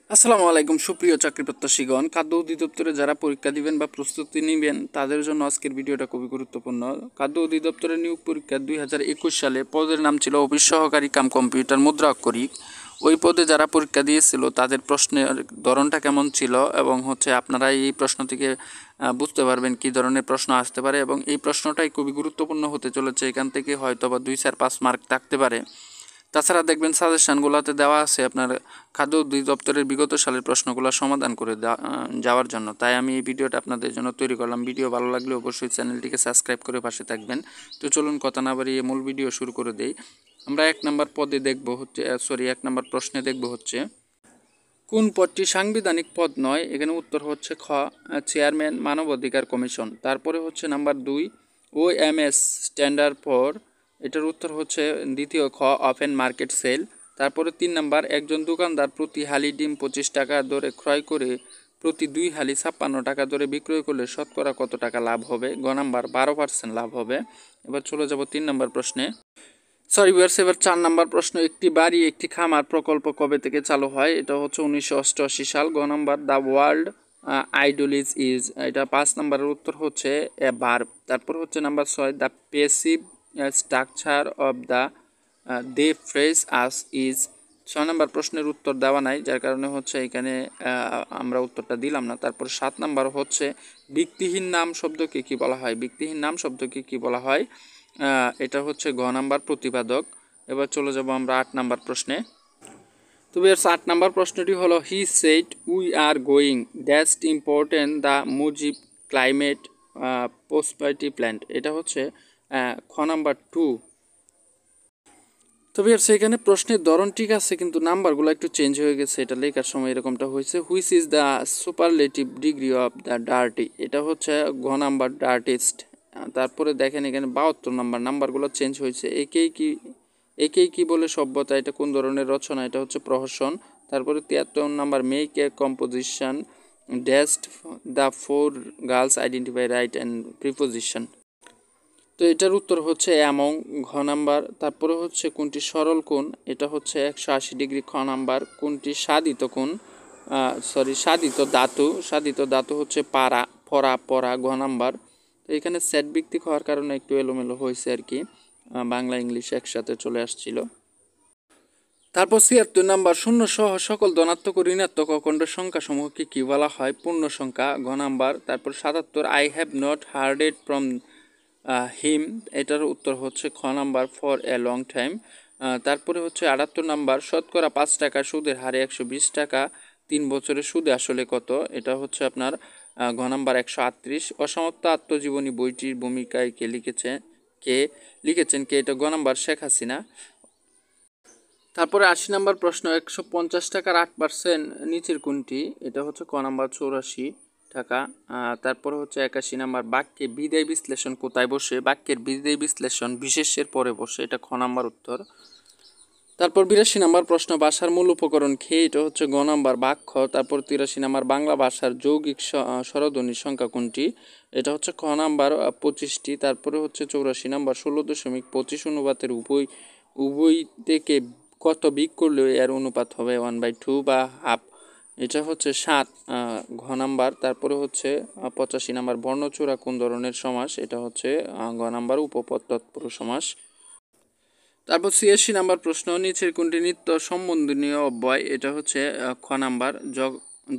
আসসালামু আলাইকুম সুপ্রিয় চাকরি প্রত্যাশীগণ। খাদ্য অধিদপ্তরে যারা পরীক্ষা দিবেন বা প্রস্তুতি নেবেন তাদের জন্য আজকের ভিডিওটা খুবই গুরুত্বপূর্ণ। খাদ্য অধিদপ্তরের নিয়োগ পরীক্ষা 2021 সালে পদের নাম ছিল অফিস সহকারী কাম কম্পিউটার মুদ্রাক্ষরিক। ওই পদে যারা পরীক্ষা দিয়েছিল তাদের প্রশ্নের ধরনটা কেমন ছিল এবং আপনারা এই প্রশ্ন থেকে বুঝতে পারবেন কী ধরনের প্রশ্ন আসতে পারে এবং এই প্রশ্নটাই খুবই গুরুত্বপূর্ণ হতে চলেছে। এখান থেকে হয়তো বা 2, 4, 5 মার্ক থাকতে পারে। তাছাড়া দেখবেন সাজেশানগুলোতে দেওয়া আছে আপনার খাদ্য অধিদপ্তরের বিগত সালের প্রশ্নগুলো সমাধান করে যাওয়ার জন্য। তাই আমি এই ভিডিওটা আপনাদের জন্য তৈরি করলাম। ভিডিও ভালো লাগলে অবশ্যই চ্যানেলটিকে সাবস্ক্রাইব করে পাশে থাকবেন। তো চলুন কথা না বাড়িয়ে মূল ভিডিও শুরু করে দেই। আমরা 1 নম্বর পদে দেখব 1 নম্বর প্রশ্নে দেখব কোন পদটি সাংবিধানিক পদ নয়। এখানে উত্তর হচ্ছে খ চেয়ারম্যান মানবাধিকার কমিশন। তারপরে নাম্বার 2 OMS স্ট্যান্ডার্ড ফর, এটার উত্তর হচ্ছে দ্বিতীয় খ ওপেন মার্কেট সেল। তারপরে 3 নাম্বার একজন দোকানদার প্রতি হালি ডিম 25 টাকা দরে ক্রয় করে প্রতি 2 হালি 56 টাকা দরে বিক্রয় করলে শতকরা কত টাকা লাভ হবে? গ নাম্বার 12% লাভ হবে। এবার চলে যাব 3 নাম্বার প্রশ্নে। এবার 4 নাম্বার প্রশ্ন, একটি বাড়ি একটি খামার প্রকল্প কবে থেকে চালু হয়? এটা হচ্ছে 1988 সাল। গ number the world idolise is, এটা 5 নাম্বারের উত্তর হচ্ছে এ ভার্ব। তারপর number 6 the passive structure of the they phrase us is. 6 number প্রশ্নের উত্তর দেওয়া নাই, যার কারণে এখানে আমরা উত্তরটা দিলাম না। তারপর 7 নাম্বার ব্যক্তিহীন নাম শব্দকে কি বলা হয়? ব্যক্তিহীন নাম শব্দকে কি বলা হয়? এটা হচ্ছে ঘ নাম্বার প্রতিপাদক। এবার চলে যাব আমরা 8 নাম্বার প্রশ্নে। তো বেশ 8 নাম্বার প্রশ্নটি হলো he said we are going that's important the Mujib climate prosperity plant. এটা হচ্ছে খ নাম্বার 2। তবে সেখানে প্রশ্নের ধরন ঠিক আছে, কিন্তু নাম্বারগুলো একটু চেঞ্জ হয়ে গেছে। এটা লেখার সময় এরকমটা হয়েছে। Which is the superlative degree of the dirty? এটা হচ্ছে ঘ নাম্বার ডার্টিস্ট। তারপরে দেখেন এখানে 72 নাম্বারগুলো চেঞ্জ হয়েছে। একেই কি বলে সভ্যতা, এটা কোন ধরনের রচনা? এটা হচ্ছে প্রহসন। তারপরে 73 number make a composition test the 4 girls identify right and preposition. তো এটার উত্তর হচ্ছে অ্যামং, ঘ নাম্বার। তারপরে কোনটি সরল কোণ? এটা হচ্ছে 180 ডিগ্রি, খ নাম্বার। কোনটি সাধিত কোণ? সাধিত ধাতু হচ্ছে পরা, ঘ নাম্বার। তো এখানে সেট ভিত্তিক হওয়ার কারণে একটু এলোমেলো হয়েছে আর কি, বাংলা ইংলিশ একসাথে চলে আসছিল। তারপর 76 নাম্বার শূন্য সহ সকল ধনাত্মক ও ঋণাত্মক অখণ্ড সংখ্যাসমূহকে কি বলা হয়? পূর্ণ সংখ্যা, ঘ নাম্বার। তারপর 77 I have not hard it from him, এটার উত্তর হচ্ছে খ number for a long time. তারপরে 78 নাম্বার শতকরা 5 টাকা সুদের হারে 120 টাকা 3 বছরের সুদে আসলে কত? এটা হচ্ছে আপনার ঘ নাম্বার 138। অসমাপ্ত আত্মজীবনী বইটির ভূমিকায় কে লিখেছেন কে? এটা গ নাম্বার শেখ হাসিনা। তারপরে 80 নাম্বার প্রশ্ন 150 টাকার 8% নিচের কোনটি? এটা হচ্ছে ক নাম্বার 84 টাকা। তারপরে 81 নাম্বার বাক্যে বিধেয় বিশ্লেষণ কোথায় বসে? বাক্যের বিধেয় বিশ্লেষণ বিশেষ্যের পরে বসে, এটা খ নাম্বার উত্তর। তারপর 82 নাম্বার প্রশ্ন ভাষার মূল উপকরণ খেয়ে, এটা হচ্ছে গ নাম্বার বাক্য। তারপর 83 নাম্বার বাংলা ভাষার যৌগিক স্বরধ্বনির সংখ্যা কোনটি? এটা হচ্ছে খ নাম্বার 25টি। তারপরে 84 নাম্বার 16.25 অনুপাতের উভয় থেকে কত বিগ করলে এর অনুপাত হবে 1/2 বা হাফ? এটা হচ্ছে 7, ঘ নাম্বার। তারপরে 85 নাম্বার বর্ণচোরা কোন ধরনের সমাস? এটা হচ্ছে ঘ নাম্বার উপপদ তৎপুরুষ সমাস। তারপর 86 নাম্বার প্রশ্ন নিচের কোনটি নিত্য সম্বন্ধনীয় অব্যয়? এটা হচ্ছে খ নাম্বার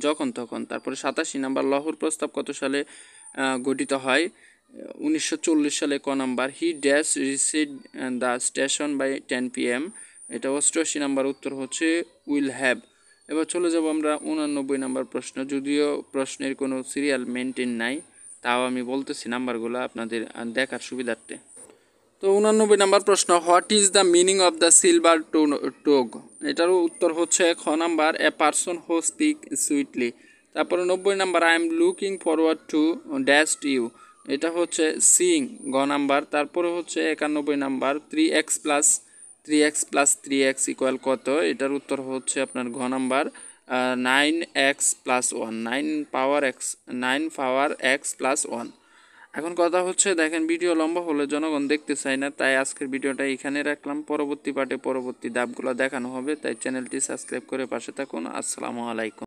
যখন তখন। তারপরে 87 নাম্বার লহর প্রস্তাব কত সালে গঠিত হয়? 1940 সালে, ক number. He dash reached the station by 10 PM, এটা 88 নাম্বার উত্তর হচ্ছে উইল হ্যাভ। এবার চলে যাব আমরা 89 নাম্বার প্রশ্ন। যদিও প্রশ্নের কোনো সিরিয়াল মেনটেন নাই, তাও আমি বলতেছি নাম্বারগুলো আপনাদের দেখার সুবিধার্থে। তো 89 নাম্বার প্রশ্ন, what is the meaning of the silver tongue? এটারও উত্তর হচ্ছে খ number a person who speak sweetly. তারপরে 90 number I am looking forward to dash you, এটা হচ্ছে সিং, গ নাম্বার। তারপরে 91 নাম্বার 3x ইকুয়াল কত? এটার উত্তর হচ্ছে আপনার ঘ নাম্বার 9x+1, 9 পাওয়ার x+1। এখন কথা দেখেন ভিডিও লম্বা হলে জনগণ দেখতে চায় না, তাই আজকের ভিডিওটা এখানে রাখলাম। পরবর্তী পার্টে পরবর্তী ধাপগুলো দেখানো হবে, তাই চ্যানেলটি সাবস্ক্রাইব করে পাশে থাকুন। আসসালামু আলাইকুম।